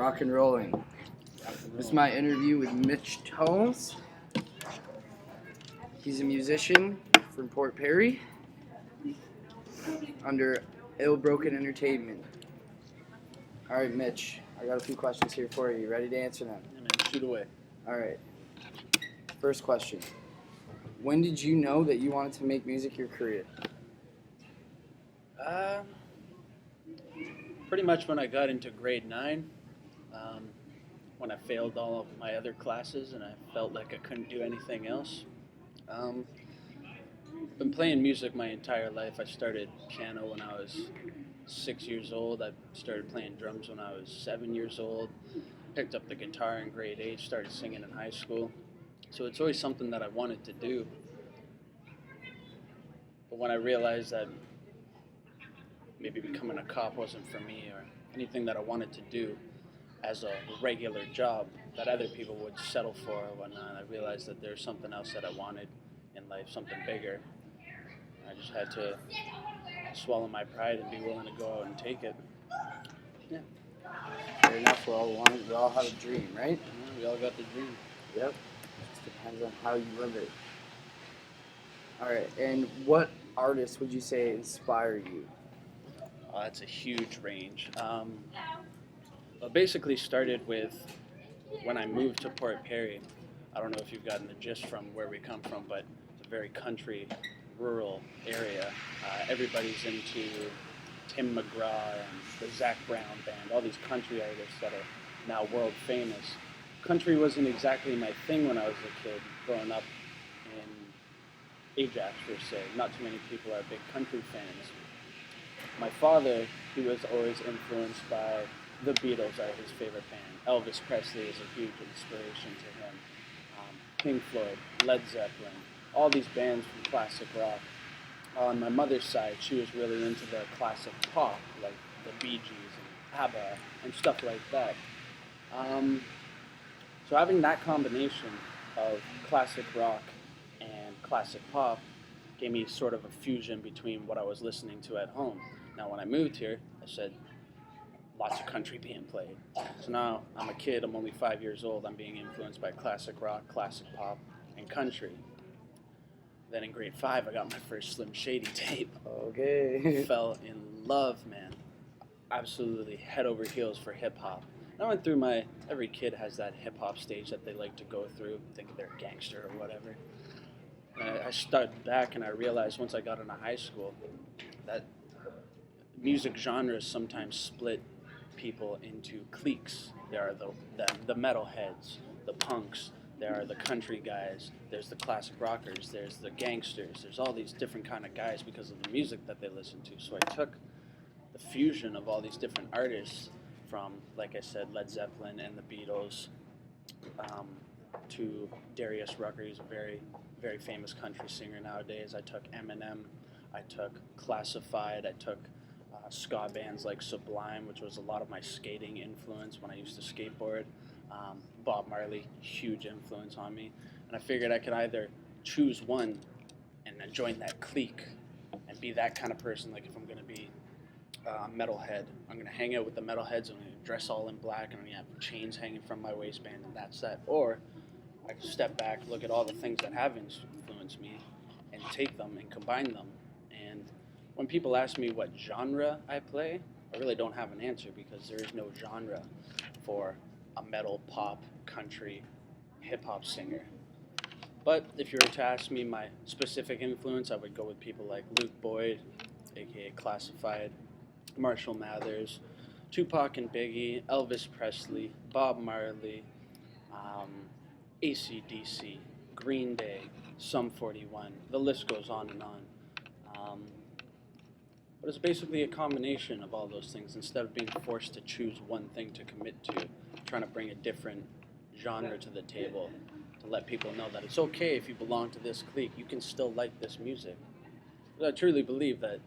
Rock and rolling. This is my interview with Mitch Tonez. He's a musician from Port Perry under Ill Broken Entertainment. All right, Mitch, I got a few questions here for you. You ready to answer them? Yeah, man, shoot away. All right. First question. When did you know that you wanted to make music your career? Pretty much when I got into grade 9, when I failed all of my other classes and I felt like I couldn't do anything else. Been playing music my entire life. I started piano when I was 6 years old. I started playing drums when I was 7 years old. Picked up the guitar in grade 8, started singing in high school. So it's always something that I wanted to do. But when I realized that maybe becoming a cop wasn't for me, or anything that I wanted to do as a regular job that other people would settle for or whatnot, I realized that there's something else that I wanted in life, something bigger. I just had to swallow my pride and be willing to go out and take it. Yeah. Fair enough. We all have a dream, right? Yeah, we all got the dream. Yep. It just depends on how you live it. All right. And what artists would you say inspire you? That's a huge range. But basically started with when I moved to Port Perry. I don't know if you've gotten the gist from where we come from, but it's a very country, rural area. Everybody's into Tim McGraw and the Zac Brown Band, all these country artists that are now world famous. Country wasn't exactly my thing when I was a kid, growing up in Ajax, per se. Not too many people are big country fans. My father, he was always influenced by the Beatles, are his favorite band. Elvis Presley is a huge inspiration to him. Pink Floyd, Led Zeppelin, all these bands from classic rock. On my mother's side, she was really into the classic pop, like the Bee Gees and ABBA and stuff like that. So having that combination of classic rock and classic pop gave me sort of a fusion between what I was listening to at home. Now, when I moved here, I said, lots of country being played. So now I'm a kid, I'm only 5 years old, I'm being influenced by classic rock, classic pop, and country. Then in grade 5, I got my first Slim Shady tape. Okay. Fell in love, man. Absolutely head over heels for hip-hop. I went through every kid has that hip-hop stage that they like to go through, think they're a gangster or whatever. I stepped back and I realized once I got into high school that music genres sometimes split people into cliques. There are the metalheads, the punks, there are the country guys, there's the classic rockers, there's the gangsters, there's all these different kind of guys because of the music that they listen to. So I took the fusion of all these different artists from, like I said, Led Zeppelin and the Beatles, to Darius Rucker, who's a very, very famous country singer nowadays. I took Eminem, I took Classified, I took ska bands like Sublime, which was a lot of my skating influence when I used to skateboard. Bob Marley, huge influence on me. And I figured I could either choose one and then join that clique and be that kind of person. Like if I'm going to be a metalhead, I'm going to hang out with the metalheads, I'm going to dress all in black, and I'm going to have chains hanging from my waistband, and that's that. Or I can step back, look at all the things that have influenced me, and take them and combine them. And when people ask me what genre I play, I really don't have an answer because there is no genre for a metal, pop, country, hip-hop singer. But if you were to ask me my specific influence, I would go with people like Luke Boyd, aka Classified, Marshall Mathers, Tupac and Biggie, Elvis Presley, Bob Marley, AC/DC, Green Day, Sum 41. The list goes on and on. But it's basically a combination of all those things. Instead of being forced to choose one thing to commit to, trying to bring a different genre to the table to let people know that it's okay if you belong to this clique, you can still like this music. But I truly believe that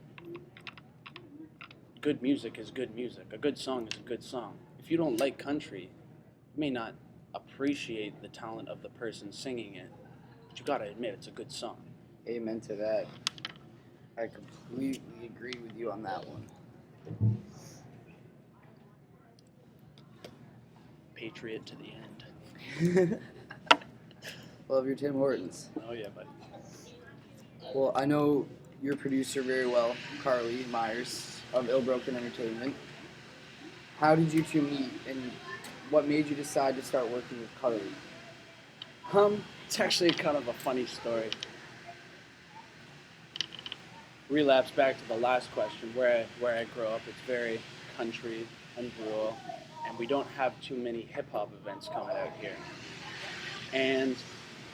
good music is good music. A good song is a good song. If you don't like country, you may not appreciate the talent of the person singing it, but you gotta admit it's a good song. Amen to that. I completely agree with you on that one. patriot to the end. Love your Tim Hortons. Oh yeah, buddy. Well, I know your producer very well, Carly Myers of Ill Broken Entertainment. How did you two meet, and what made you decide to start working with Carly? It's actually kind of a funny story. Relapse back to the last question, where I grew up. It's very country and rural, and we don't have too many hip hop events coming out here. And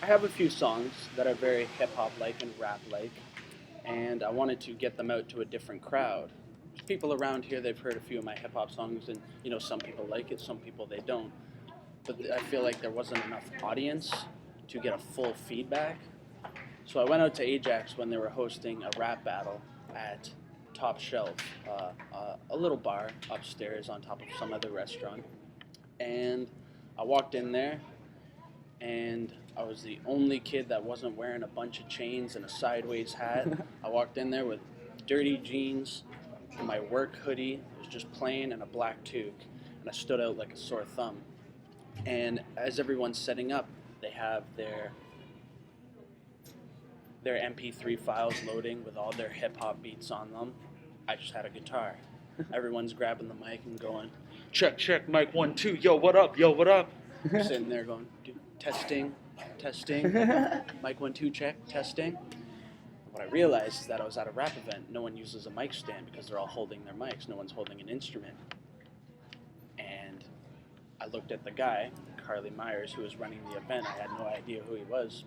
I have a few songs that are very hip hop like and rap like, and I wanted to get them out to a different crowd. There's people around here, they've heard a few of my hip hop songs, and some people like it, some people they don't. But I feel like there wasn't enough audience to get a full feedback. So I went out to Ajax when they were hosting a rap battle at Top Shelf, a little bar upstairs on top of some other restaurant. And I walked in there, and I was the only kid that wasn't wearing a bunch of chains and a sideways hat. I walked in there with dirty jeans, and my work hoodie. It was just plain and a black toque, and I stood out like a sore thumb. And as everyone's setting up, they have their MP3 files loading with all their hip-hop beats on them. I just had a guitar. Everyone's grabbing the mic and going, check, check, mic 1, 2, yo, what up, yo, what up? I'm sitting there going, testing, mic 1, 2, check, testing. What I realized is that I was at a rap event. No one uses a mic stand because they're all holding their mics. No one's holding an instrument. And I looked at the guy, Carly Myers, who was running the event. I had no idea who he was.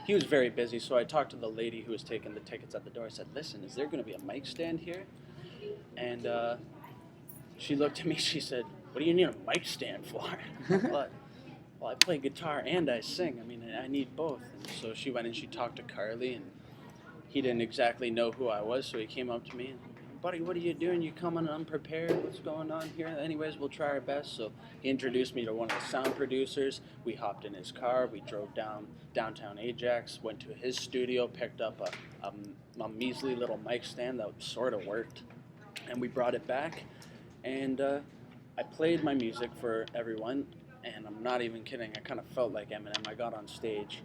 He was very busy, so I talked to the lady who was taking the tickets at the door. I said, listen, is there going to be a mic stand here? And she looked at me, she said, what do you need a mic stand for? Well, I play guitar and I sing. I mean, I need both. And so she went and she talked to Carly, and he didn't exactly know who I was, so he came up to me and, buddy, what are you doing? You coming unprepared? What's going on here? Anyways, we'll try our best. So he introduced me to one of the sound producers. We hopped in his car. We drove downtown Ajax, went to his studio, picked up a measly little mic stand that sort of worked, and we brought it back. And I played my music for everyone, and I'm not even kidding. I kind of felt like Eminem. I got on stage,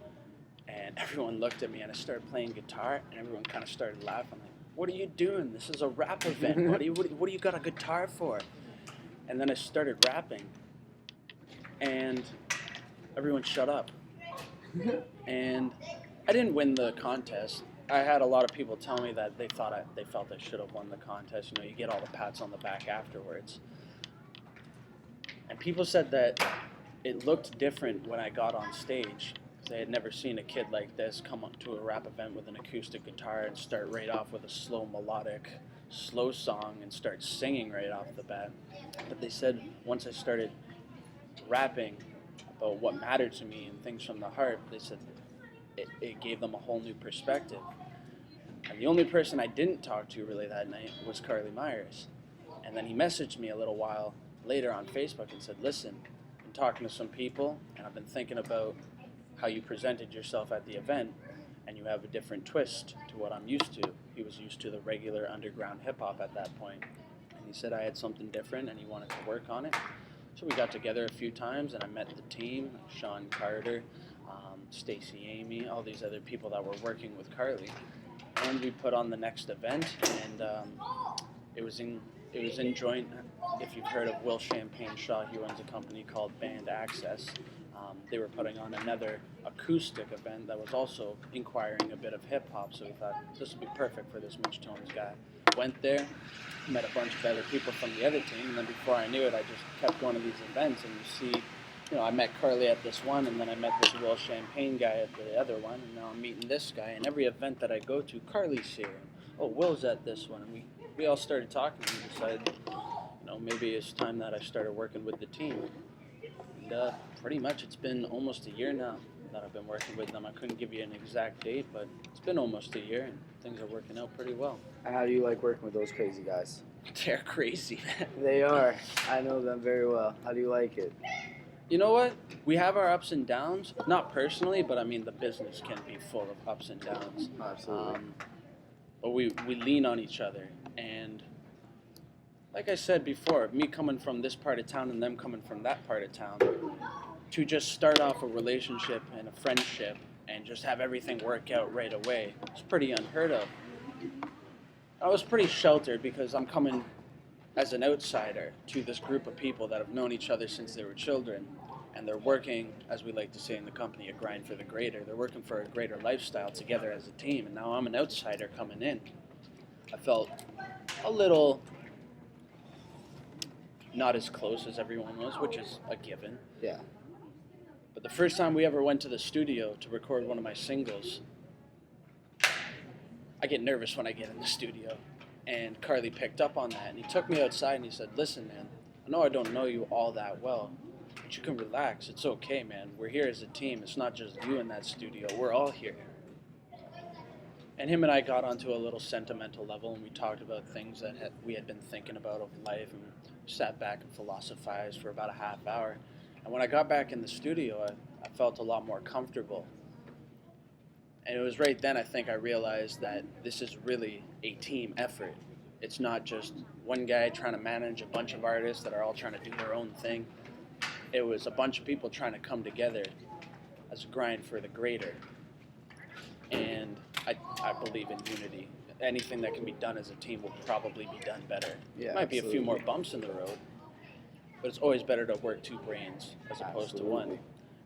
and everyone looked at me, and I started playing guitar, and everyone kind of started laughing. Like, what are you doing? This is a rap event, buddy. What do you got a guitar for? And then I started rapping, and everyone shut up. And I didn't win the contest. I had a lot of people tell me that they felt I should have won the contest. You get all the pats on the back afterwards. And people said that it looked different when I got on stage. They had never seen a kid like this come up to a rap event with an acoustic guitar and start right off with a slow melodic, slow song and start singing right off the bat. But they said once I started rapping about what mattered to me and things from the heart, they said it gave them a whole new perspective. And the only person I didn't talk to really that night was Carly Myers. And then he messaged me a little while later on Facebook and said, listen, I've been talking to some people and I've been thinking about how you presented yourself at the event, and you have a different twist to what I'm used to. He was used to the regular underground hip-hop at that point, and he said I had something different and he wanted to work on it. So we got together a few times, and I met the team, Sean Carter, Stacey Amy, all these other people that were working with Carly, and we put on the next event, and it was in joint, if you've heard of Will Champagne Shaw, he runs a company called Band Access. They were putting on another acoustic event that was also inquiring a bit of hip-hop, so we thought this would be perfect for this Mitch Tonez guy. Went there, met a bunch of other people from the other team, and then before I knew it, I just kept going to these events, and you see, I met Carly at this one, and then I met this Will Champagne guy at the other one, and now I'm meeting this guy, and every event that I go to, Carly's here, and, oh, Will's at this one, and we all started talking, and we decided, maybe it's time that I started working with the team. And pretty much it's been almost a year now that I've been working with them. I couldn't give you an exact date, but it's been almost a year, and things are working out pretty well. How do you like working with those crazy guys? They're crazy, man. They are. I know them very well. How do you like it? You know what? We have our ups and downs. Not personally, but I mean the business can be full of ups and downs. Absolutely. But we lean on each other, and like I said before, me coming from this part of town and them coming from that part of town, to just start off a relationship and a friendship and just have everything work out right away, it's pretty unheard of. I was pretty sheltered because I'm coming as an outsider to this group of people that have known each other since they were children, and they're working, as we like to say in the company, a grind for the greater. They're working for a greater lifestyle together as a team, and now I'm an outsider coming in. I felt a little not as close as everyone was, which is a given. Yeah. But the first time we ever went to the studio to record one of my singles, I get nervous when I get in the studio. And Carly picked up on that, and he took me outside and he said, listen, man, I know I don't know you all that well, but you can relax. It's okay, man. We're here as a team. It's not just you in that studio. We're all here. And him and I got onto a little sentimental level, and we talked about things that we had been thinking about of life, and we sat back and philosophized for about a half hour. And when I got back in the studio, I felt a lot more comfortable. And it was right then I think I realized that this is really a team effort. It's not just one guy trying to manage a bunch of artists that are all trying to do their own thing. It was a bunch of people trying to come together as a grind for the greater. And I believe in unity. Anything that can be done as a team will probably be done better. Yeah, Might be a few absolutely. more bumps in the road, but it's always better to work two brains as opposed to one.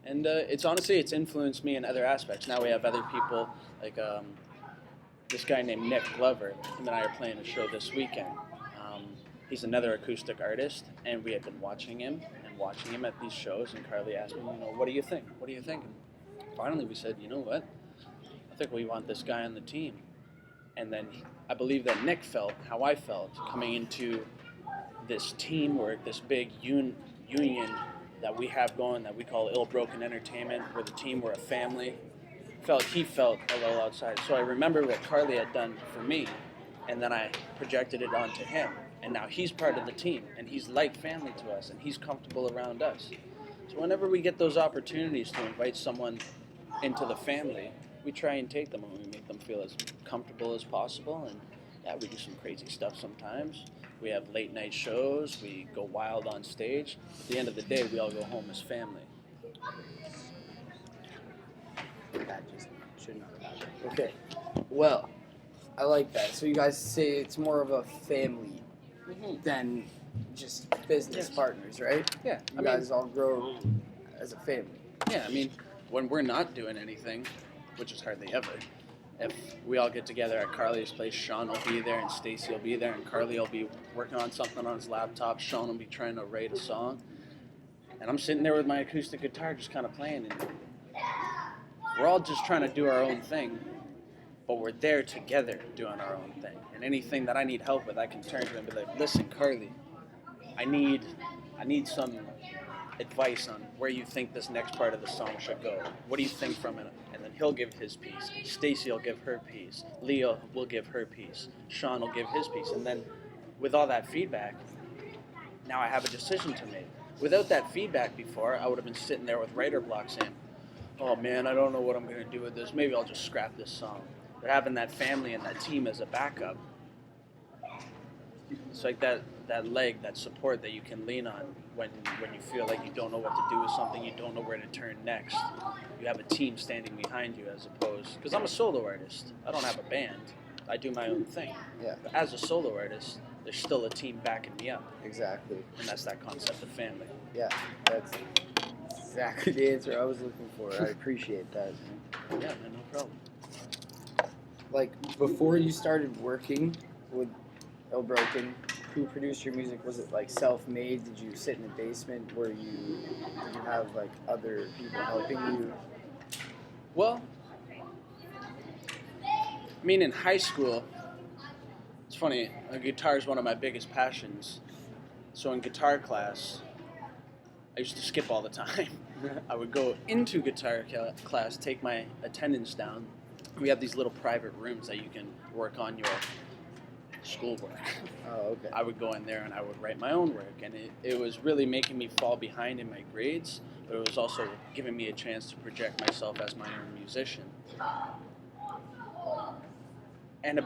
And it's influenced me in other aspects. Now we have other people like this guy named Nick Glover. Him and I are playing a show this weekend. He's another acoustic artist, and we had been watching him at these shows. And Carly asked me, what do you think? What do you think? And finally, we said, you know what? I think we want this guy on the team. And then I believe that Nick felt how I felt coming into this teamwork, this big union that we have going that we call Ill Broken Entertainment. We're the team, we're a family. He felt a little outside. So I remember what Carly had done for me, and then I projected it onto him. And now he's part of the team, and he's like family to us, and he's comfortable around us. So whenever we get those opportunities to invite someone into the family, we try and take them and we make them feel as comfortable as possible. And yeah, we do some crazy stuff sometimes. We have late night shows. We go wild on stage. At the end of the day, we all go home as family. That just should not happen. Okay. Well, I like that. So you guys say it's more of a family than just business partners, right? Yeah. You guys all grow as a family. Yeah, I mean, when we're not doing anything, which is hardly ever, if we all get together at Carly's place, Sean will be there and Stacy will be there, and Carly will be working on something on his laptop. Sean will be trying to write a song, and I'm sitting there with my acoustic guitar just kind of playing, and we're all just trying to do our own thing, but we're there together doing our own thing. And anything that I need help with, I can turn to him and be like, listen, Carly, I need some advice on where you think this next part of the song should go. What do you think from it? And then he'll give his piece. Stacy will give her piece. Leo will give her piece. Sean will give his piece. And then with all that feedback, now I have a decision to make. Without that feedback before, I would have been sitting there with writer block saying, oh man, I don't know what I'm going to do with this. Maybe I'll just scrap this song. But having that family and that team as a backup, it's like that leg, that support that you can lean on when you feel like you don't know what to do with something, you don't know where to turn next. You have a team standing behind you as opposed, because I'm a solo artist. I don't have a band. I do my own thing. Yeah. But as a solo artist, there's still a team backing me up. Exactly. And that's that concept of family. Yeah, that's exactly the answer I was looking for. I appreciate that. Yeah, man, no problem. Like, before you started working with Ill Broken, who produced your music? Was it like self-made? Did you sit in the basement? Did you have like other people helping you? Well, I mean, in high school, it's funny, guitar is one of my biggest passions. So in guitar class, I used to skip all the time. I would go into guitar class, take my attendance down. We have these little private rooms that you can work on your schoolwork. Oh, okay. I would go in there and I would write my own work, and it was really making me fall behind in my grades, but it was also giving me a chance to project myself as my own musician. And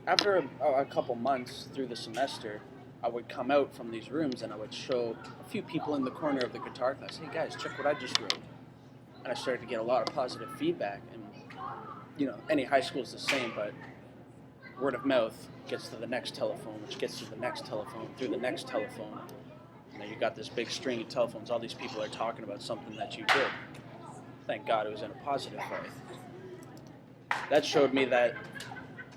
after a couple months through the semester, I would come out from these rooms and I would show a few people in the corner of the guitar class, hey guys, check what I just wrote. And I started to get a lot of positive feedback. And, any high school is the same, but word of mouth gets to the next telephone, which gets to the next telephone, through the next telephone. You got this big string of telephones. All these people are talking about something that you did. Thank God it was in a positive way. That showed me that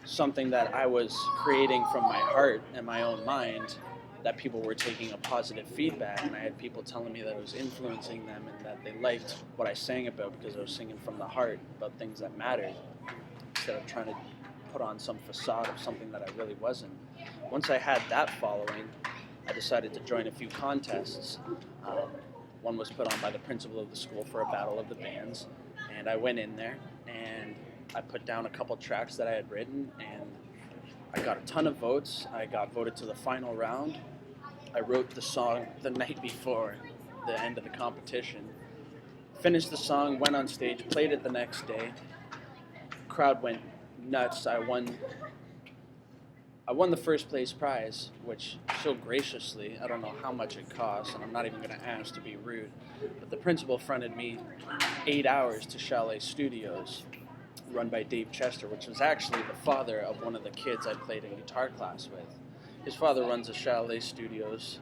something that I was creating from my heart and my own mind, that people were taking a positive feedback, and I had people telling me that it was influencing them and that they liked what I sang about because I was singing from the heart about things that mattered instead of trying to put on some facade of something that I really wasn't. Once I had that following, I decided to join a few contests. One was put on by the principal of the school for a battle of the bands, and I went in there and I put down a couple tracks that I had written, and I got a ton of votes. I got voted to the final round. I wrote the song the night before the end of the competition. Finished the song, went on stage, played it the next day. Crowd went nuts. I won the first place prize, which so graciously, I don't know how much it costs, and I'm not even going to ask to be rude, but the principal fronted me 8 hours to Chalet Studios, run by Dave Chester, which was actually the father of one of the kids I played in guitar class with. His father runs a Chalet Studios,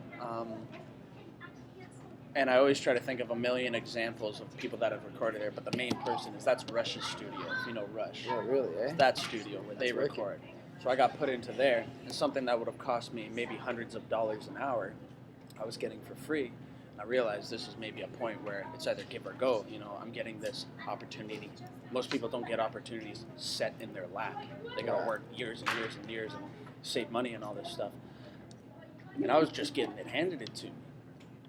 and I always try to think of a million examples of people that have recorded there, but the main person that's Rush's studio, if you know Rush. Yeah, really, eh? It's that studio where they record. So I got put into there, and something that would have cost me maybe hundreds of dollars an hour, I was getting for free. I realized this is maybe a point where it's either give or go. I'm getting this opportunity. Most people don't get opportunities set in their lap. They got to work years and years and years and save money and all this stuff. And I was just getting it handed it to me.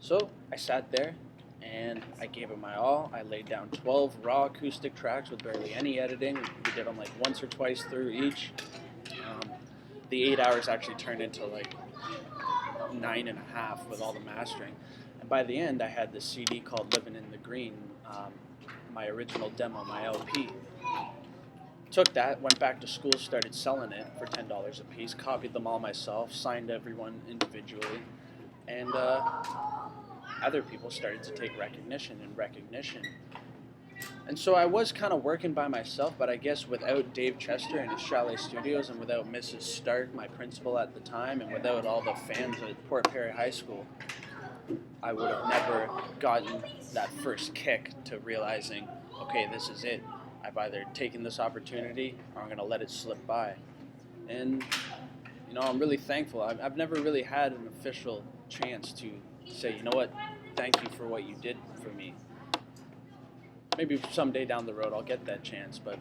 So I sat there and I gave it my all. I laid down 12 raw acoustic tracks with barely any editing. We did them like once or twice through each. The 8 hours actually turned into like 9.5 with all the mastering. And by the end, I had this CD called Living in the Green, my original demo, my LP. Took that, went back to school, started selling it for $10 a piece, copied them all myself, signed everyone individually, and other people started to take recognition. And so I was kind of working by myself, but I guess without Dave Chester and his Chalet Studios, and without Mrs. Stark, my principal at the time, and without all the fans at Port Perry High School, I would have never gotten that first kick to realizing, okay, this is it. I've either taken this opportunity or I'm going to let it slip by. And, I'm really thankful. I've never really had an official chance to say, you know what, thank you for what you did for me. Maybe someday down the road I'll get that chance, but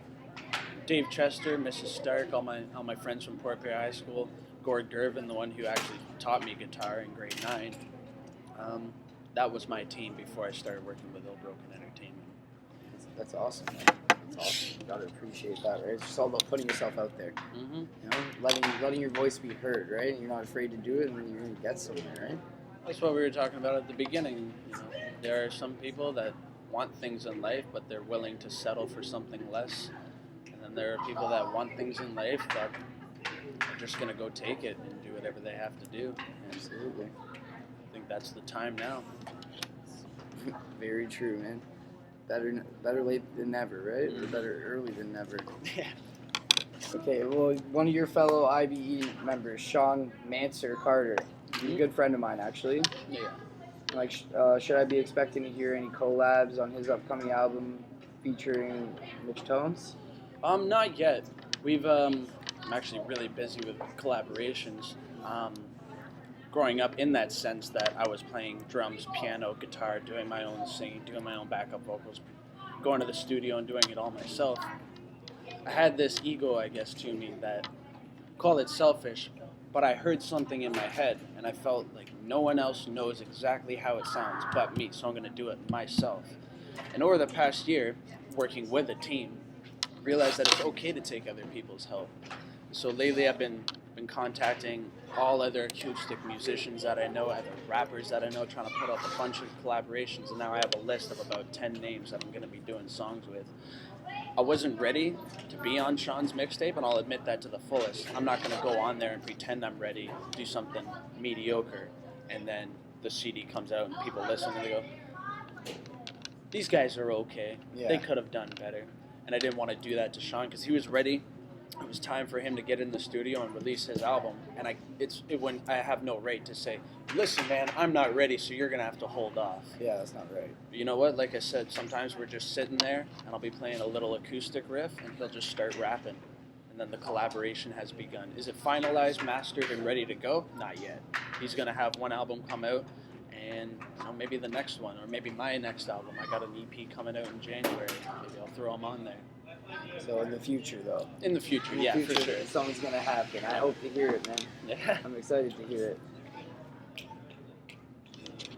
Dave Chester, Mrs. Stark, all my friends from Port Perry High School, Gord Gervin, the one who actually taught me guitar in grade 9, that was my team before I started working with Ill Broken Entertainment. That's awesome, man. That's awesome. You gotta appreciate that, right? It's just all about putting yourself out there. Mm-hmm. Letting your voice be heard, right? And you're not afraid to do it, and then you're gonna get somewhere, right? That's what we were talking about at the beginning. There are some people that want things in life, but they're willing to settle for something less. And then there are people that want things in life that are just going to go take it and do whatever they have to do. Absolutely. I think that's the time now. Very true, man. Better late than never, right? Or better early than never. Yeah. Okay, well, one of your fellow IBE members, Sean Manser Carter, he's a good friend of mine, actually. Yeah. Like, should I be expecting to hear any collabs on his upcoming album featuring Mitch Tonez? Not yet. I'm actually really busy with collaborations. Growing up in that sense that I was playing drums, piano, guitar, doing my own singing, doing my own backup vocals, going to the studio and doing it all myself. I had this ego, I guess, to me that, call it selfish, but I heard something in my head and I felt like no one else knows exactly how it sounds but me, so I'm going to do it myself. And over the past year, working with a team, I realized that it's okay to take other people's help. So lately I've been contacting all other acoustic musicians that I know, other rappers that I know, trying to put up a bunch of collaborations, and now I have a list of about 10 names that I'm going to be doing songs with. I wasn't ready to be on Sean's mixtape, and I'll admit that to the fullest. I'm not going to go on there and pretend I'm ready to do something mediocre, and then the CD comes out and people listen and they go, these guys are okay. Yeah. They could have done better. And I didn't want to do that to Sean because he was ready. It was time for him to get in the studio and release his album. And when I have no right to say, listen, man, I'm not ready, so you're going to have to hold off. Yeah, that's not right. But you know what? Like I said, sometimes we're just sitting there, and I'll be playing a little acoustic riff, and he'll just start rapping. And then the collaboration has begun. Is it finalized, mastered, and ready to go? Not yet. He's going to have one album come out, and maybe the next one, or maybe my next album. I got an EP coming out in January. Maybe I'll throw him on there. So in the future, though. In the future, for sure. Something's going to happen. I hope to hear it, man. Yeah. I'm excited to hear it.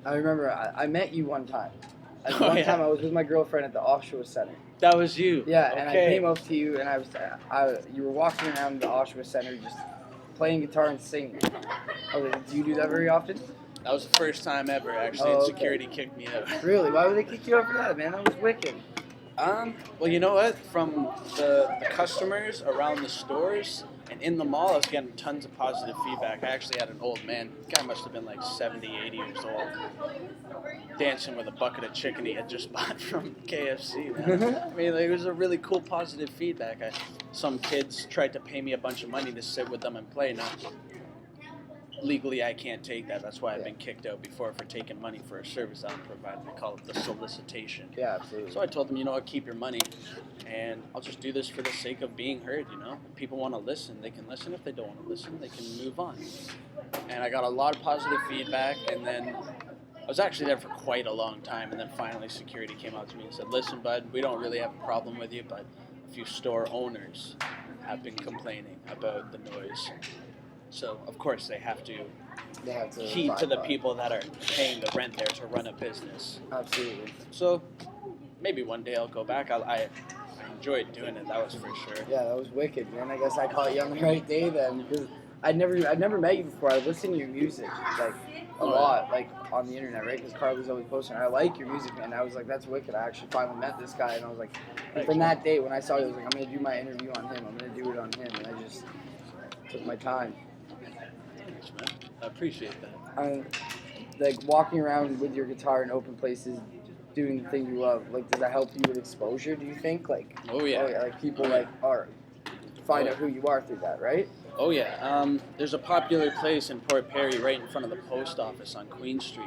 I remember I met you one time. One time I was with my girlfriend at the Oshawa Center. That was you? Yeah, okay. And I came up to you, and you were walking around the Oshawa Center just playing guitar and singing. I was like, do you do that very often? That was the first time ever, actually, and security kicked me out. Really? Why would they kick you out for that, man? That was wicked. Well, you know what? From the customers around the stores and in the mall, I was getting tons of positive feedback. I actually had an old man, the guy must have been like 70, 80 years old, dancing with a bucket of chicken he had just bought from KFC. I mean, it was a really cool positive feedback. Some kids tried to pay me a bunch of money to sit with them and play. Now, legally, I can't take that. That's why I've been kicked out before for taking money for a service I'm providing. They call it the solicitation. Yeah, absolutely. So I told them, you know what, keep your money, and I'll just do this for the sake of being heard, If people want to listen, they can listen. If they don't want to listen, they can move on. And I got a lot of positive feedback, and then I was actually there for quite a long time, and then finally security came out to me and said, listen, bud, we don't really have a problem with you, but a few store owners have been complaining about the noise. So, of course, they have to heed to the people that are paying the rent there to run a business. Absolutely. So, maybe one day I'll go back. I enjoyed doing it, that was for sure. Yeah, that was wicked, man. I guess I caught you on the right day then, because I'd never met you before. I listened to your music, like, a lot, like, on the internet, right? Because Carly's always posting, I like your music, man. I was like, that's wicked. I actually finally met this guy, and I was like, and from that day, when I saw you, I was like, I'm going to do my interview on him. I'm going to do it on him, and I just took my time. Thanks, man. I appreciate that. Like, walking around with your guitar in open places, doing the thing you love, like, does that help you with exposure, do you think? Like, oh yeah, like people find out who you are through that, right? Oh yeah. There's a popular place in Port Perry right in front of the post office on Queen Street.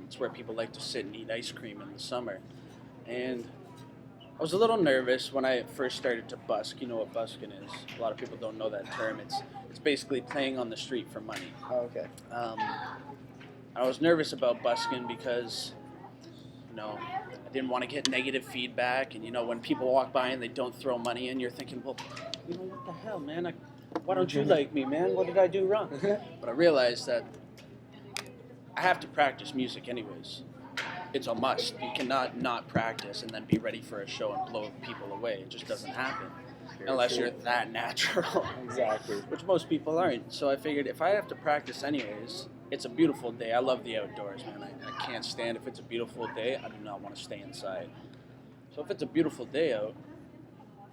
It's where people like to sit and eat ice cream in the summer. And I was a little nervous when I first started to busk. You know what busking is? A lot of people don't know that term. It's basically playing on the street for money. Oh, okay. I was nervous about busking because, I didn't want to get negative feedback. And, when people walk by and they don't throw money in, you're thinking, well, what the hell, man? Why don't you like me, man? What did I do wrong? But I realized that I have to practice music anyways. It's a must. You cannot not practice and then be ready for a show and blow people away. It just doesn't happen unless you're that natural. Exactly. Which most people aren't. So I figured if I have to practice anyways, it's a beautiful day. I love the outdoors, man. I can't stand if it's a beautiful day. I do not want to stay inside. So if it's a beautiful day out,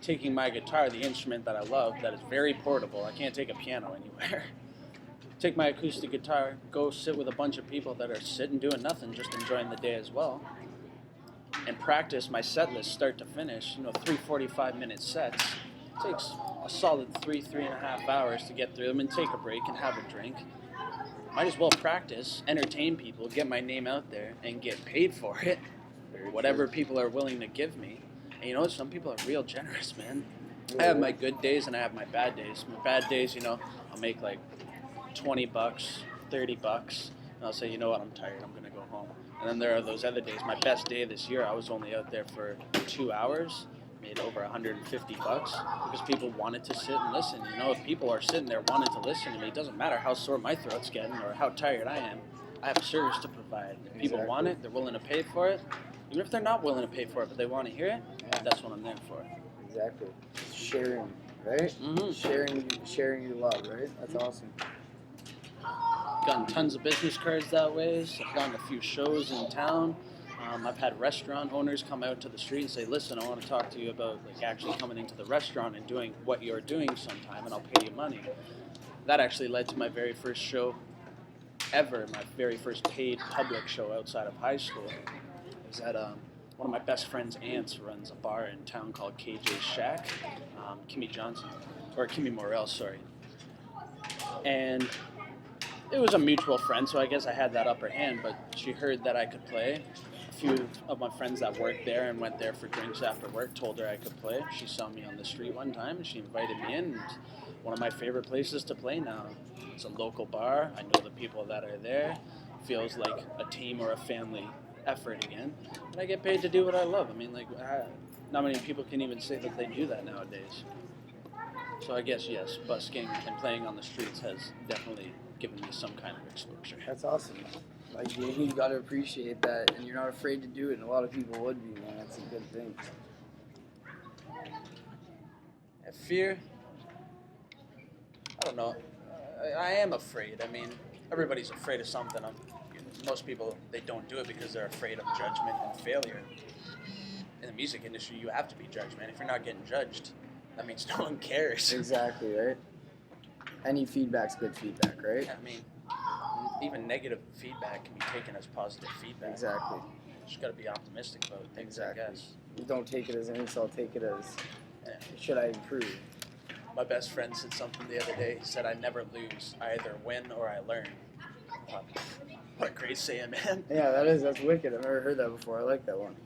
taking my guitar, the instrument that I love, that is very portable. I can't take a piano anywhere. Take my acoustic guitar, go sit with a bunch of people that are sitting doing nothing, just enjoying the day as well, and practice my set list start to finish. 3 45-minute sets. It takes a solid 3.5 hours to get through them and take a break and have a drink. Might as well practice, entertain people, get my name out there, and get paid for it. Whatever people are willing to give me. And some people are real generous, man. I have my good days and I have my bad days. My bad days, I'll make like $20, $30, and I'll say, you know what, I'm tired, I'm going to go home. And then there are those other days. My best day this year, I was only out there for 2 hours, made over $150 because people wanted to sit and listen. If people are sitting there wanting to listen to me, it doesn't matter how sore my throat's getting or how tired I am. I have a service to provide. If people want it, they're willing to pay for it. Even if they're not willing to pay for it, but they want to hear it, that's what I'm there for. Exactly. Sharing, right? Mm-hmm. Sharing your love, right? That's awesome. Gotten tons of business cards that way. So I've gotten a few shows in town. I've had restaurant owners come out to the street and say, listen, I want to talk to you about like actually coming into the restaurant and doing what you're doing sometime, and I'll pay you money. That actually led to my very first show ever, my very first paid public show outside of high school. It was at one of my best friend's aunts runs a bar in town called KJ's Shack, Kimmy Morrell, sorry. And it was a mutual friend, so I guess I had that upper hand, but she heard that I could play. A few of my friends that worked there and went there for drinks after work told her I could play. She saw me on the street one time and she invited me in. It's one of my favorite places to play now. It's a local bar. I know the people that are there. It feels like a team or a family effort again. And I get paid to do what I love. I mean, like, not many people can even say that they do that nowadays. So I guess, yes, busking and playing on the streets has definitely given me some kind of exposure. That's awesome. Like you got to appreciate that, and you're not afraid to do it. And a lot of people would be, man. That's a good thing. Fear? I don't know. I am afraid. I mean, everybody's afraid of something. Most people, they don't do it because they're afraid of judgment and failure. In the music industry, you have to be judged, man. If you're not getting judged, that means no one cares. Exactly, right? Any feedback's good feedback, right? I mean, even negative feedback can be taken as positive feedback. Exactly. You just got to be optimistic about things, Exactly. I guess. You don't take it as an insult, take it as, should I improve? My best friend said something the other day. He said, I never lose. I either win or I learn. What a great saying, man. Yeah, that's wicked. I've never heard that before. I like that one.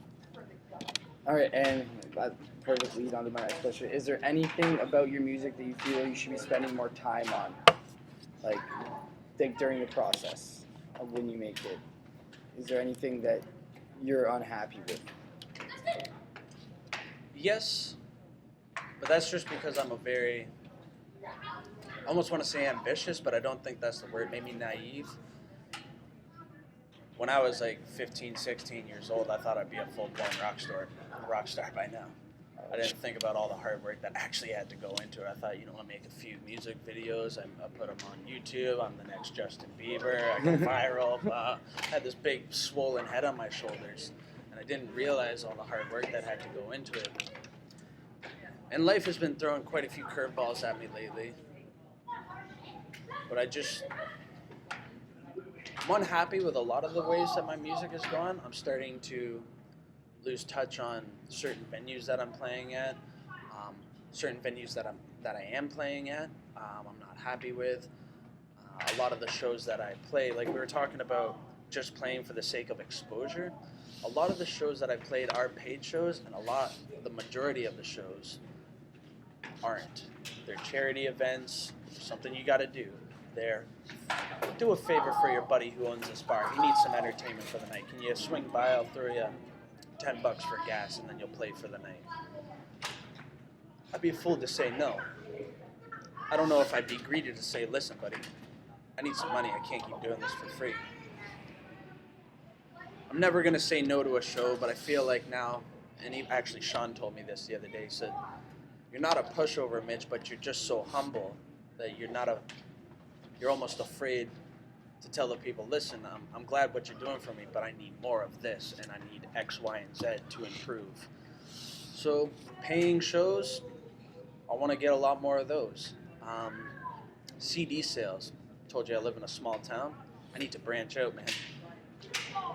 All right, and that perfectly lead on to my next question. Is there anything about your music that you feel you should be spending more time on? Like during the process of when you make it? Is there anything that you're unhappy with? Yes, but that's just because I'm I almost want to say ambitious, but I don't think that's the word. Maybe naive. When I was like 15, 16 years old, I thought I'd be a full-blown rock star by now. I didn't think about all the hard work that actually had to go into it. I thought, I'll make a few music videos. I put them on YouTube. I'm the next Justin Bieber. I go viral. I had this big swollen head on my shoulders, and I didn't realize all the hard work that had to go into it. And life has been throwing quite a few curveballs at me lately. But I'm unhappy with a lot of the ways that my music has gone. I'm starting to lose touch on certain venues that I'm playing at, certain venues that I am playing at. I'm not happy with a lot of the shows that I play. Like we were talking about, just playing for the sake of exposure. A lot of the shows that I played are paid shows, and the majority of the shows aren't. They're charity events. Something you got to do. Do a favor for your buddy who owns this bar. He needs some entertainment for the night. Can you swing by? I'll throw you $10 for gas, and then you'll play for the night. I'd be a fool to say no. I don't know if I'd be greedy to say, listen, buddy, I need some money. I can't keep doing this for free. I'm never going to say no to a show, but I feel like now, and actually Sean told me this the other day, he said, you're not a pushover, Mitch, but you're just so humble that you're almost afraid to tell the people, listen, I'm glad what you're doing for me, but I need more of this, and I need X, Y, and Z to improve. So paying shows, I want to get a lot more of those. CD sales. Told you I live in a small town. I need to branch out, man.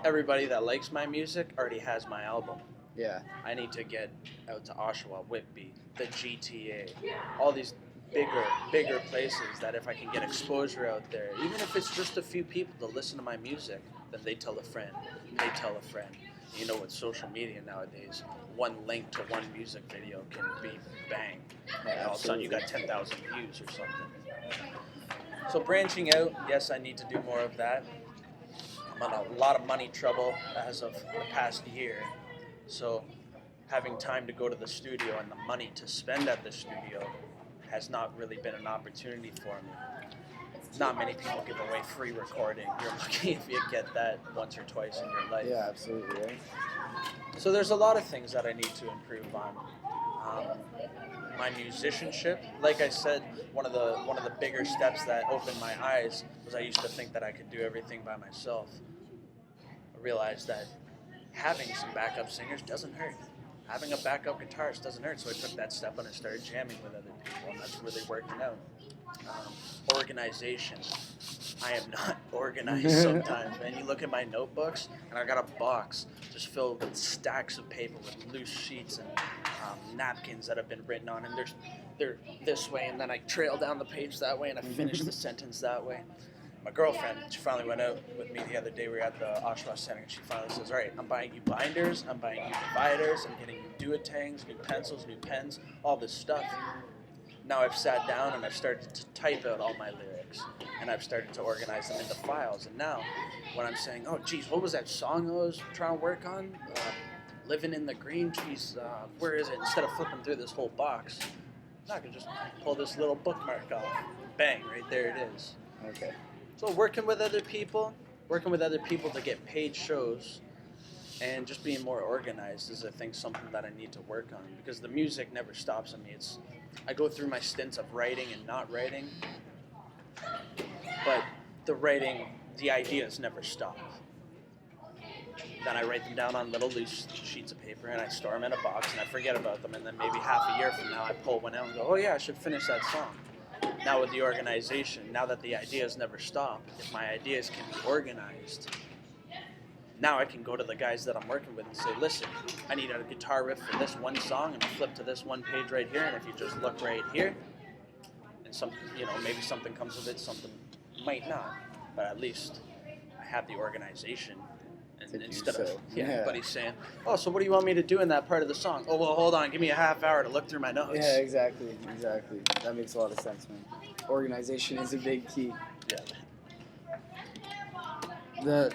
Everybody that likes my music already has my album. Yeah. I need to get out to Oshawa, Whitby, the GTA, all these bigger places that if I can get exposure out there, even if it's just a few people to listen to my music, then they tell a friend, they tell a friend. With social media nowadays, one link to one music video can be bang. And all of a sudden you got 10,000 views or something. So branching out, yes, I need to do more of that. I'm in a lot of money trouble as of the past year. So having time to go to the studio and the money to spend at the studio has not really been an opportunity for me. Not many people give away free recording. You're lucky if you get that once or twice in your life. Yeah, absolutely, right? So there's a lot of things that I need to improve on. My musicianship, like I said, one of the bigger steps that opened my eyes was I used to think that I could do everything by myself. I realized that having some backup singers doesn't hurt. Having a backup guitarist doesn't hurt. So I took that step and I started jamming with other people, and that's really working out. Organization. I am not organized sometimes, man. You look at my notebooks, and I got a box just filled with stacks of paper with loose sheets and napkins that have been written on, and they're this way, and then I trail down the page that way, and I finish the sentence that way. My girlfriend, she finally went out with me the other day. We were at the Oshawa Center, and she finally says, all right, I'm buying you binders, I'm buying you dividers, I'm getting you duotangs, new pencils, new pens, all this stuff. Now I've sat down and I've started to type out all my lyrics, and I've started to organize them into files. And now when I'm saying, oh, geez, what was that song I was trying to work on? Living in the Green, geez, where is it? Instead of flipping through this whole box, I can just pull this little bookmark off. Bang, right there it is. Okay. So working with other people to get paid shows, and just being more organized is, I think, something that I need to work on, because the music never stops on me. I go through my stints of writing and not writing, but the ideas never stop. Then I write them down on little loose sheets of paper, and I store them in a box, and I forget about them, and then maybe half a year from now I pull one out and go, oh yeah, I should finish that song. Now with the organization, now that the ideas never stop, if my ideas can be organized, now I can go to the guys that I'm working with and say, listen, I need a guitar riff for this one song, and flip to this one page right here, and if you just look right here, and maybe something comes of it, something might not, but at least I have the organization. And instead of everybody saying, oh, so what do you want me to do in that part of the song? Oh, well, hold on, give me a half hour to look through my notes. Yeah, exactly. That makes a lot of sense, man. Organization is a big key. Yeah.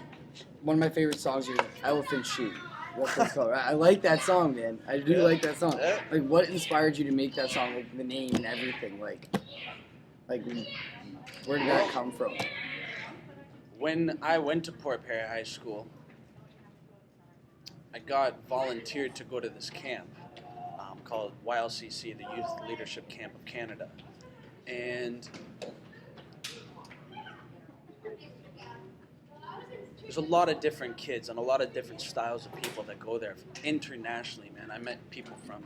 One of my favorite songs is Elephant Shoe. That's what it's called. I like that song, man. I do like that song. Yeah. Like, what inspired you to make that song? Like, the name and everything. Like, where did that come from? When I went to Port Perry High School, I got volunteered to go to this camp called YLCC, the Youth Leadership Camp of Canada. And there's a lot of different kids and a lot of different styles of people that go there internationally, man. I met people from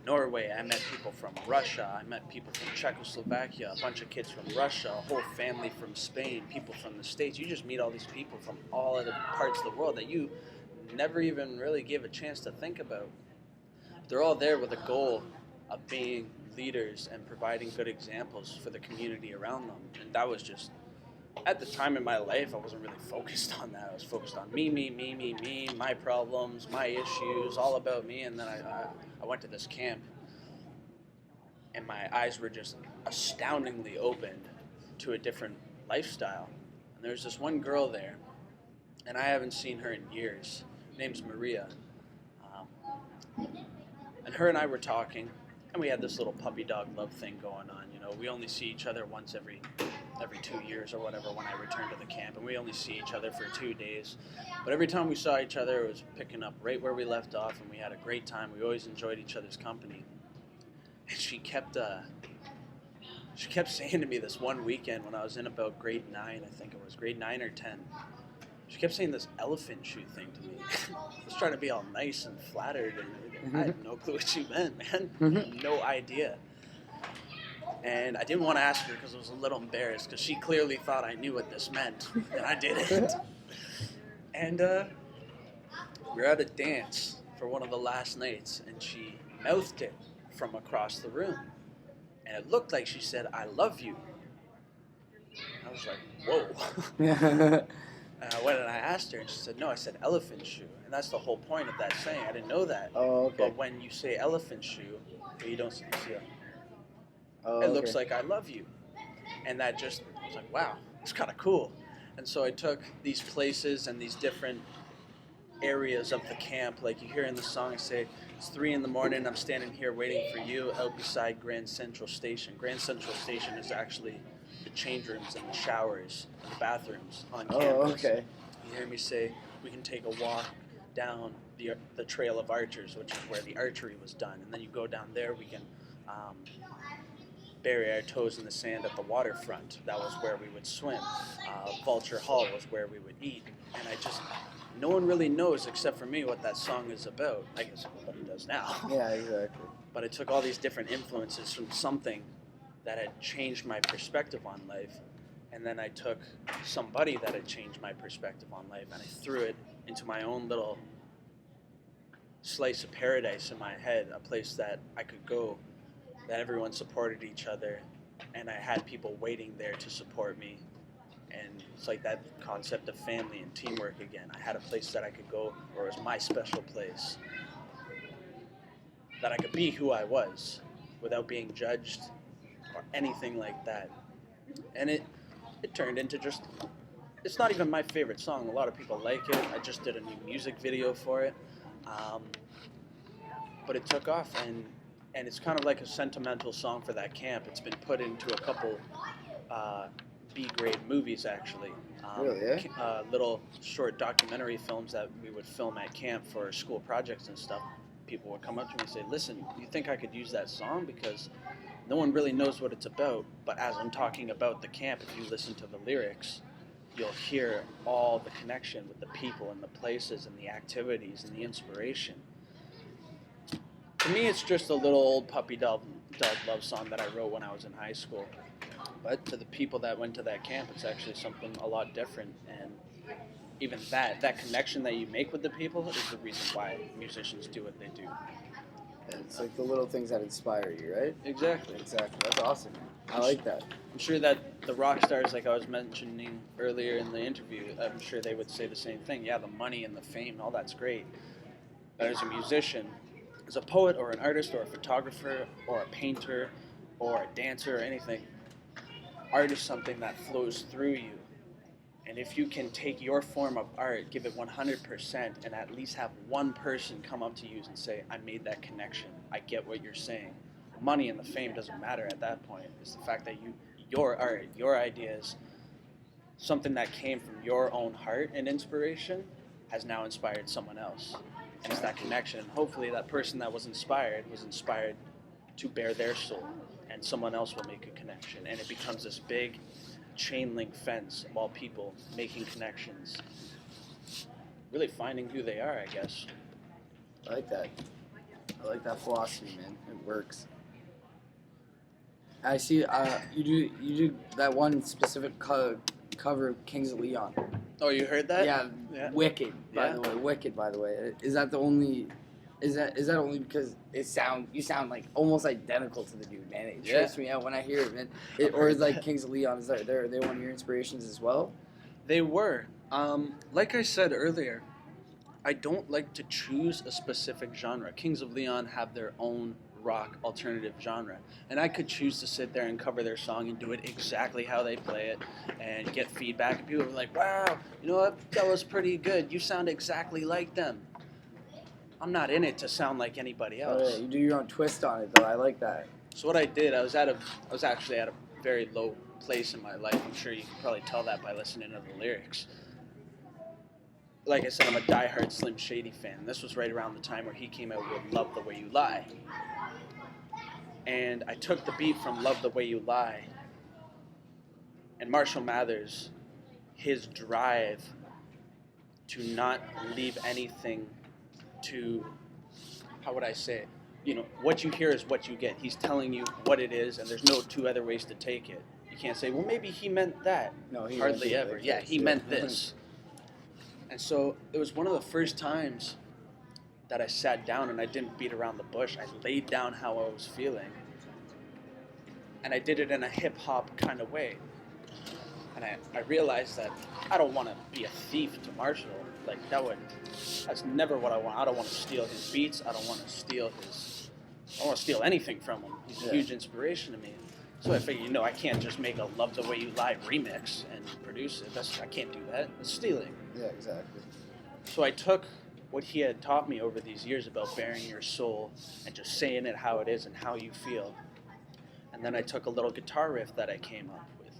Norway, I met people from Russia, I met people from Czechoslovakia, a bunch of kids from Russia, a whole family from Spain, people from the States. You just meet all these people from all other parts of the world that you never even really gave a chance to think about. They're all there with a goal of being leaders and providing good examples for the community around them. And that was just, at the time in my life, I wasn't really focused on that. I was focused on me, my problems, my issues, all about me. And then I went to this camp, and my eyes were just astoundingly opened to a different lifestyle. And there's this one girl there, and I haven't seen her in years. Her name's Maria. And her and I were talking, and we had this little puppy dog love thing going on. You know, we only see each other once every 2 years or whatever when I return to the camp, and we only see each other for 2 days. But every time we saw each other, it was picking up right where we left off, and we had a great time. We always enjoyed each other's company. And she kept saying to me this one weekend when I was in about grade 9, I think it was grade 9 or 10. She kept saying this elephant shoe thing to me. I was trying to be all nice and flattered, and everything. I had no clue what she meant, man. No idea. And I didn't want to ask her because I was a little embarrassed, because she clearly thought I knew what this meant, and I didn't. And we were at a dance for one of the last nights, and she mouthed it from across the room. And it looked like she said, I love you. I was like, whoa. And I went and I asked her, and she said, no, I said elephant shoe. And that's the whole point of that saying. I didn't know that. Oh, okay. But when you say elephant shoe, you don't see it. Oh, It looks like I love you. And that I was like, wow, it's kind of cool. And so I took these places and these different areas of the camp. Like you hear in the song, I say, it's 3 a.m, I'm standing here waiting for you out beside Grand Central Station. Grand Central Station is actually the change rooms and the showers and the bathrooms on campus. Oh, okay. You hear me say, we can take a walk down the Trail of Archers, which is where the archery was done. And then you go down there, we can bury our toes in the sand at the waterfront. That was where we would swim. Vulture Hall was where we would eat. And no one really knows except for me what that song is about. I guess everybody does now. Yeah, exactly. But I took all these different influences from something that had changed my perspective on life, and then I took somebody that had changed my perspective on life, and I threw it into my own little slice of paradise in my head, a place that I could go, that everyone supported each other, and I had people waiting there to support me. And it's like that concept of family and teamwork again. I had a place that I could go where it was my special place, that I could be who I was without being judged or anything like that. And it turned into just, it's not even my favorite song. A lot of people like it. I just did a new music video for it. But it took off, and it's kind of like a sentimental song for that camp. It's been put into a couple B-grade movies, actually. Really, yeah? Little short documentary films that we would film at camp for school projects and stuff. People would come up to me and say, listen, do you think I could use that song? Because no one really knows what it's about, but as I'm talking about the camp, if you listen to the lyrics, you'll hear all the connection with the people and the places and the activities and the inspiration. To me, it's just a little old puppy dog love song that I wrote when I was in high school. But to the people that went to that camp, it's actually something a lot different. And even that connection that you make with the people is the reason why musicians do what they do. It's like the little things that inspire you, right? Exactly. Exactly. That's awesome. I like that. I'm sure that the rock stars, like I was mentioning earlier in the interview, I'm sure they would say the same thing. Yeah, the money and the fame, all that's great. But as a musician, as a poet or an artist or a photographer or a painter or a dancer or anything, art is something that flows through you. And if you can take your form of art, give it 100%, and at least have one person come up to you and say, I made that connection, I get what you're saying. Money and the fame doesn't matter at that point. It's the fact that your art, your ideas, something that came from your own heart and inspiration has now inspired someone else. And it's that connection. And hopefully that person that was inspired to bare their soul, and someone else will make a connection. And it becomes this big chain link fence of all people making connections, really finding who they are, I guess. I like that. I like that philosophy, man. It works. I see. You do that one specific cover of Kings of Leon. Oh, you heard that? Yeah. Wicked. By the way, wicked. By the way, is that the only? Is that only because you sound like almost identical to the dude, man? It trips me out when I hear it, man. Or is like Kings of Leon? Is that they one of your inspirations as well? They were. Like I said earlier, I don't like to choose a specific genre. Kings of Leon have their own rock alternative genre, and I could choose to sit there and cover their song and do it exactly how they play it and get feedback, and people are like, wow, you know what, that was pretty good, you sound exactly like them. I'm not in it to sound like anybody else. Oh, yeah, you do your own twist on it, though. I like that. So what I did, I was actually at a very low place in my life. I'm sure you can probably tell that by listening to the lyrics. Like I said, I'm a diehard Slim Shady fan. This was right around the time where he came out with Love the Way You Lie. And I took the beat from Love the Way You Lie, and Marshall Mathers, his drive to not leave anything to, how would I say it? You know, what you hear is what you get. He's telling you what it is, and there's no two other ways to take it. You can't say, well, maybe he meant that. No, he hardly ever. Yeah, he meant this. And so it was one of the first times that I sat down and I didn't beat around the bush. I laid down how I was feeling. And I did it in a hip-hop kind of way. And I realized that I don't want to be a thief to Marshall. Like, that's never what I want. I don't want to steal his beats. I don't want to steal anything from him. He's a huge inspiration to me. So I figured, I can't just make a Love the Way You Lie remix and produce it. I can't do that. It's stealing. Yeah, exactly. So I took what he had taught me over these years about bearing your soul and just saying it how it is and how you feel. And then I took a little guitar riff that I came up with.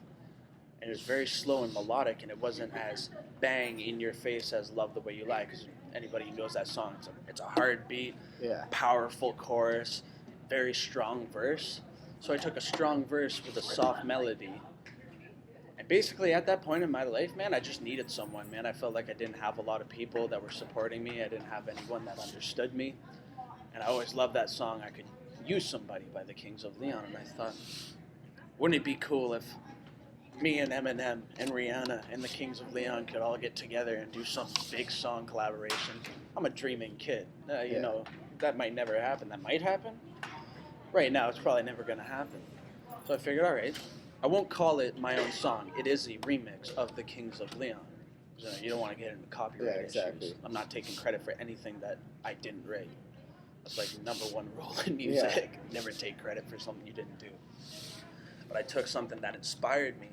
And it was very slow and melodic, and it wasn't as bang in your face as Love the Way You Lie, because anybody who knows that song, it's a hard beat, powerful chorus, very strong verse. So I took a strong verse with a soft melody and basically at that point in my life, man, I just needed someone, man. I felt like I didn't have a lot of people that were supporting me. I didn't have anyone that understood me. And I always loved that song, I Could Use Somebody by the Kings of Leon. And I thought, wouldn't it be cool if me and Eminem and Rihanna and the Kings of Leon could all get together and do some big song collaboration? I'm a dreaming kid. You know, that might never happen. That might happen. Right now, it's probably never going to happen. So I figured, all right, I won't call it my own song. It is a remix of the Kings of Leon. So you don't want to get into copyright issues. I'm not taking credit for anything that I didn't write. That's like number one rule in music. Yeah. Never take credit for something you didn't do. But I took something that inspired me,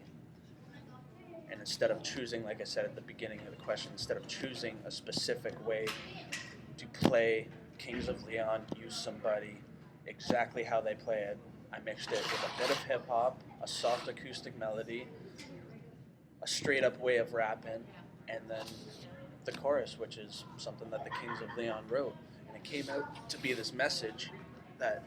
and instead of choosing, like I said at the beginning of the question, instead of choosing a specific way to play Kings of Leon, Use Somebody, exactly how they play it, I mixed it with a bit of hip-hop, a soft acoustic melody, a straight-up way of rapping, and then the chorus, which is something that the Kings of Leon wrote. And it came out to be this message that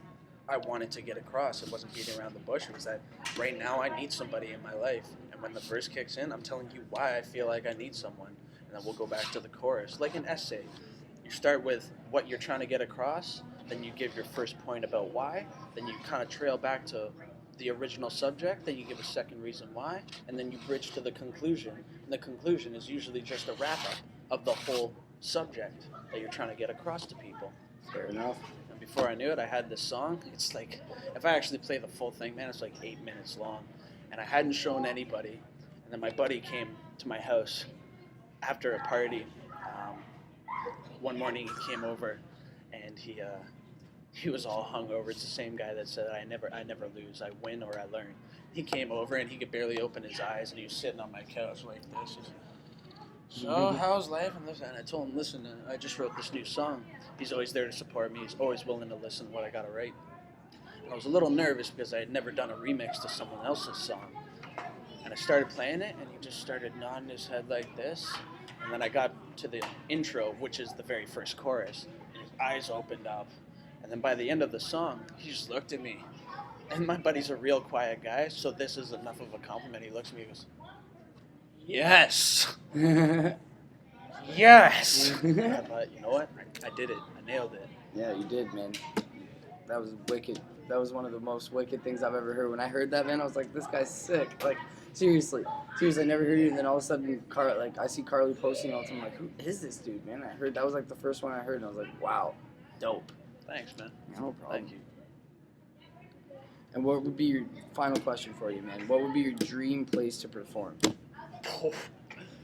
I wanted to get across. It wasn't beating around the bush. It was that right now I need somebody in my life. And when the verse kicks in, I'm telling you why I feel like I need someone. And then we'll go back to the chorus. Like an essay. You start with what you're trying to get across, then you give your first point about why, then you kind of trail back to the original subject, then you give a second reason why, and then you bridge to the conclusion. And the conclusion is usually just a wrap-up of the whole subject that you're trying to get across to people. Fair enough. And before I knew it, I had this song. It's like, if I actually play the full thing, man, it's like 8 minutes long. And I hadn't shown anybody. And then my buddy came to my house after a party. One morning he came over, and he was all hungover. It's the same guy that said, I never lose. I win or I learn. He came over, and he could barely open his eyes, and he was sitting on my couch like this. So, how's life? And I told him, listen, I just wrote this new song. He's always there to support me. He's always willing to listen to what I got to write. And I was a little nervous because I had never done a remix to someone else's song. And I started playing it, and he just started nodding his head like this. And then I got to the intro, which is the very first chorus, and his eyes opened up. And then by the end of the song, he just looked at me. And my buddy's a real quiet guy, so this is enough of a compliment. He looks at me and goes, yes! Yes! I thought, you know what? I did it. I nailed it. Yeah, you did, man. That was wicked. That was one of the most wicked things I've ever heard. When I heard that, man, I was like, this guy's sick. Like, seriously, I never heard you. And then all of a sudden, I see Carly posting all the time. I'm like, who is this dude, man? I heard that was like the first one I heard, and I was like, wow, dope. Thanks, man. No problem. Thank you. And what would be your final question for you, man? What would be your dream place to perform?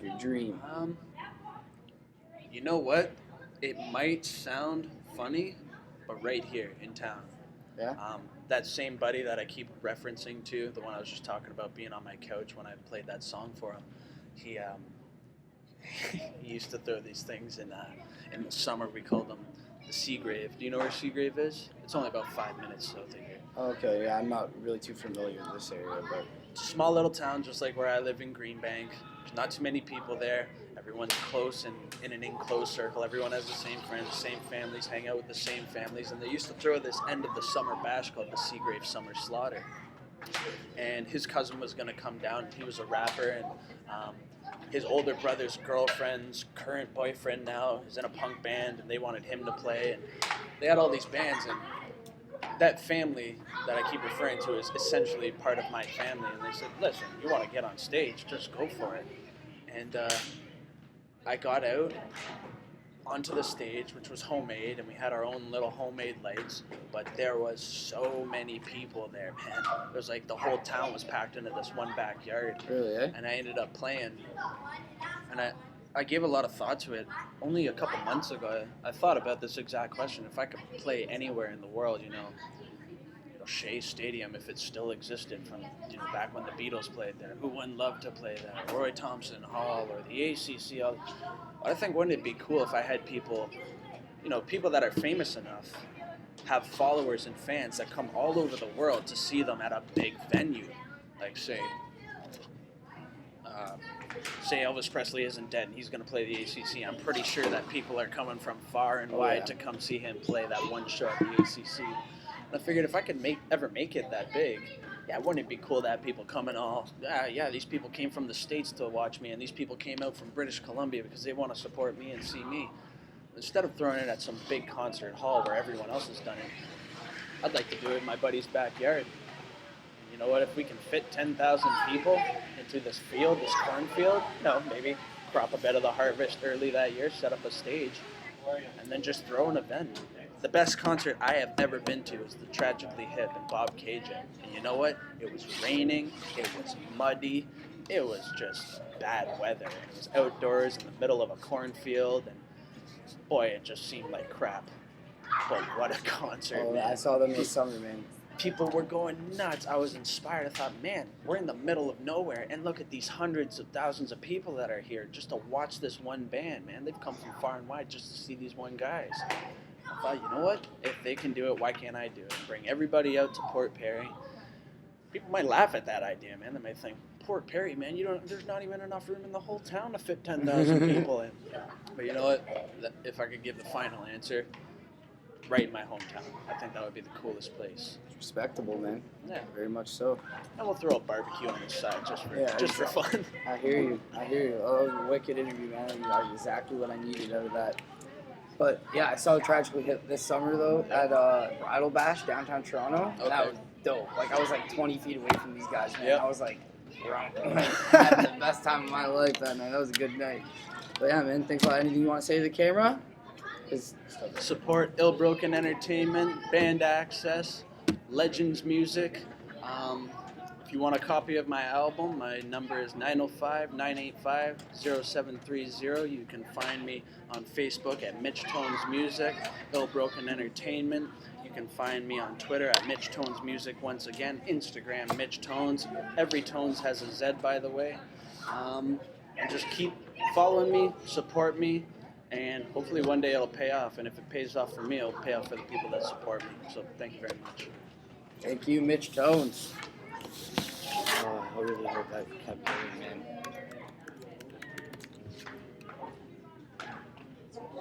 Your dream. You know what? It might sound funny, but right here in town. Yeah? That same buddy that I keep referencing to, the one I was just talking about being on my couch when I played that song for him, he he used to throw these things in the summer. We called them the Seagrave. Do you know where Seagrave is? It's only about 5 minutes south of here. Okay, yeah, I'm not really too familiar with this area, but... It's a small little town just like where I live in Greenbank. There's not too many people there. Everyone's close and in an enclosed circle. Everyone has the same friends, same families, hang out with the same families. And they used to throw this end of the summer bash called the Seagrave Summer Slaughter. And his cousin was going to come down. He was a rapper, and his older brother's girlfriend's current boyfriend now is in a punk band, and they wanted him to play. And they had all these bands, and that family that I keep referring to is essentially part of my family. And they said, listen, you want to get on stage, just go for it. And I got out onto the stage, which was homemade, and we had our own little homemade lights, but there was so many people there, man. It was like the whole town was packed into this one backyard. Really, eh? And I ended up playing, and I gave a lot of thought to it. Only a couple months ago, I thought about this exact question. If I could play anywhere in the world, Shea Stadium, if it still existed from back when the Beatles played there, who wouldn't love to play there? Roy Thompson Hall or the ACC. I think wouldn't it be cool if I had people, people that are famous enough, have followers and fans that come all over the world to see them at a big venue, like say Elvis Presley isn't dead and he's going to play the ACC. I'm pretty sure that people are coming from far and wide to come see him play that one show at the ACC. I figured if I could ever make it that big, yeah, wouldn't it be cool to have people coming all, yeah, these people came from the States to watch me, and these people came out from British Columbia because they want to support me and see me. Instead of throwing it at some big concert hall where everyone else has done it, I'd like to do it in my buddy's backyard. And you know what? If we can fit 10,000 people into this field, this cornfield, maybe crop a bed of the harvest early that year, set up a stage, and then just throw an event. The best concert I have ever been to is the Tragically Hip in Bob Cajun. And you know what? It was raining, it was muddy, it was just bad weather. It was outdoors in the middle of a cornfield, and boy, it just seemed like crap. But what a concert, Oh, man. I saw them this summer, man. People were going nuts. I was inspired. I thought, man, we're in the middle of nowhere, and look at these hundreds of thousands of people that are here just to watch this one band, man. They've come from far and wide just to see these one guys. I thought, you know what? If they can do it, why can't I do it? Bring everybody out to Port Perry. People might laugh at that idea, man. They might think, Port Perry, man, there's not even enough room in the whole town to fit 10,000 people in. But you know what? If I could give the final answer, right in my hometown. I think that would be the coolest place. It's respectable, man. Yeah. Very much so. And we'll throw a barbecue on the side just for fun. I hear you. Oh, that was a wicked interview, man. You got exactly what I needed out of that. But yeah, I saw Tragically Hip this summer though at Bridal Bash downtown Toronto. Okay. That was dope. Like I was like 20 feet away from these guys, man. Yep. I was like, having the best time of my life that night. That was a good night. But yeah, man. Thanks a lot. Anything you want to say to the camera? Support Ill Broken Entertainment, band access, Legends Music. If you want a copy of my album, my number is 905-985-0730. You can find me on Facebook at Mitch Tonez Music, Ill Broken Entertainment. You can find me on Twitter at Mitch Tonez Music once again, Instagram Mitch Tonez. Every Tonez has a Z, by the way. And just keep following me, support me, and hopefully one day it'll pay off. And if it pays off for me, it'll pay off for the people that support me. So thank you very much. Thank you, Mitch Tonez. Oh, I really hope that kept going, man.